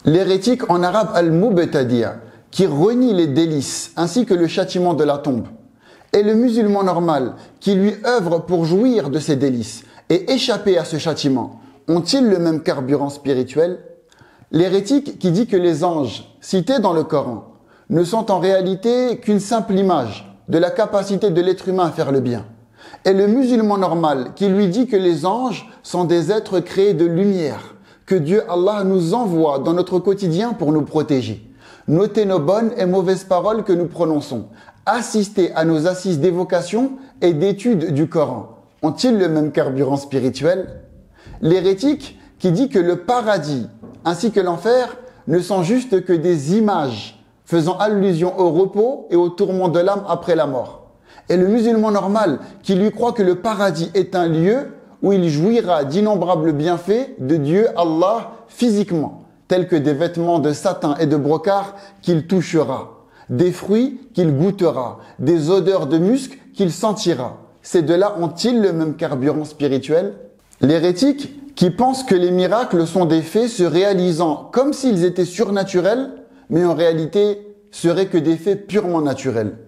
L'hérétique en arabe al-mubtadi', qui renie les délices ainsi que le châtiment de la tombe, et le musulman normal qui lui œuvre pour jouir de ces délices et échapper à ce châtiment, ont-ils le même carburant spirituel? L'hérétique qui dit que les anges, cités dans le Coran, ne sont en réalité qu'une simple image de la capacité de l'être humain à faire le bien. Et le musulman normal qui lui dit que les anges sont des êtres créés de lumière, que Dieu Allah nous envoie dans notre quotidien pour nous protéger. Noter nos bonnes et mauvaises paroles que nous prononçons, assister à nos assises d'évocation et d'étude du Coran, ont-ils le même carburant spirituel? L'hérétique qui dit que le paradis ainsi que l'enfer ne sont juste que des images faisant allusion au repos et au tourment de l'âme après la mort. Et le musulman normal qui lui croit que le paradis est un lieu où il jouira d'innombrables bienfaits de Dieu Allah physiquement, tels que des vêtements de satin et de brocart qu'il touchera, des fruits qu'il goûtera, des odeurs de musc qu'il sentira. Ces deux-là ont-ils le même carburant spirituel? L'hérétique qui pense que les miracles sont des faits se réalisant comme s'ils étaient surnaturels, mais en réalité seraient que des faits purement naturels.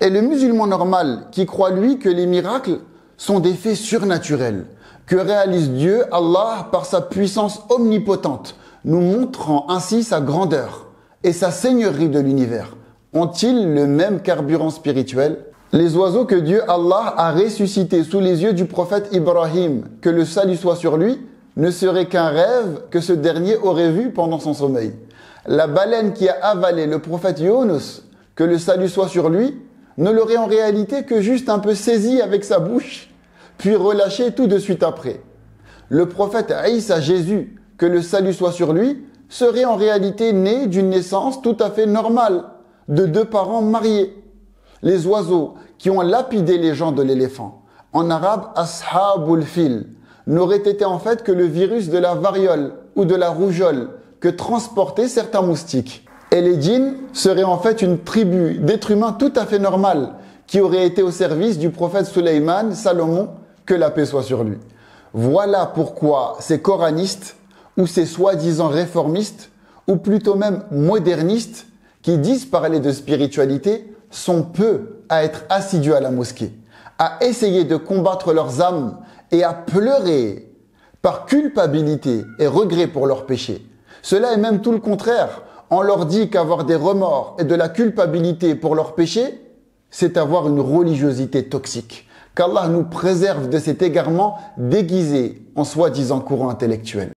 Et le musulman normal qui croit lui que les miracles sont des faits surnaturels, que réalise Dieu, Allah, par sa puissance omnipotente, nous montrant ainsi sa grandeur et sa seigneurie de l'univers. Ont-ils le même carburant spirituel? Les oiseaux que Dieu Allah a ressuscités sous les yeux du prophète Ibrahim, que le salut soit sur lui, ne serait qu'un rêve que ce dernier aurait vu pendant son sommeil. La baleine qui a avalé le prophète Yunus, que le salut soit sur lui, ne l'aurait en réalité que juste un peu saisi avec sa bouche, puis relâché tout de suite après. Le prophète Isa Jésus, que le salut soit sur lui, serait en réalité né d'une naissance tout à fait normale, de deux parents mariés. Les oiseaux qui ont lapidé les gens de l'éléphant, en arabe ashabul fil, n'auraient été en fait que le virus de la variole ou de la rougeole que transportaient certains moustiques. Et les djinns seraient en fait une tribu d'êtres humains tout à fait normale qui aurait été au service du prophète Sulayman, Salomon, que la paix soit sur lui. Voilà pourquoi ces coranistes ou ces soi-disant réformistes ou plutôt même modernistes qui disent parler de spiritualité sont peu à être assidus à la mosquée, à essayer de combattre leurs âmes et à pleurer par culpabilité et regret pour leurs péchés. Cela est même tout le contraire. On leur dit qu'avoir des remords et de la culpabilité pour leurs péchés, c'est avoir une religiosité toxique. Qu'Allah nous préserve de cet égarement déguisé en soi-disant courant intellectuel.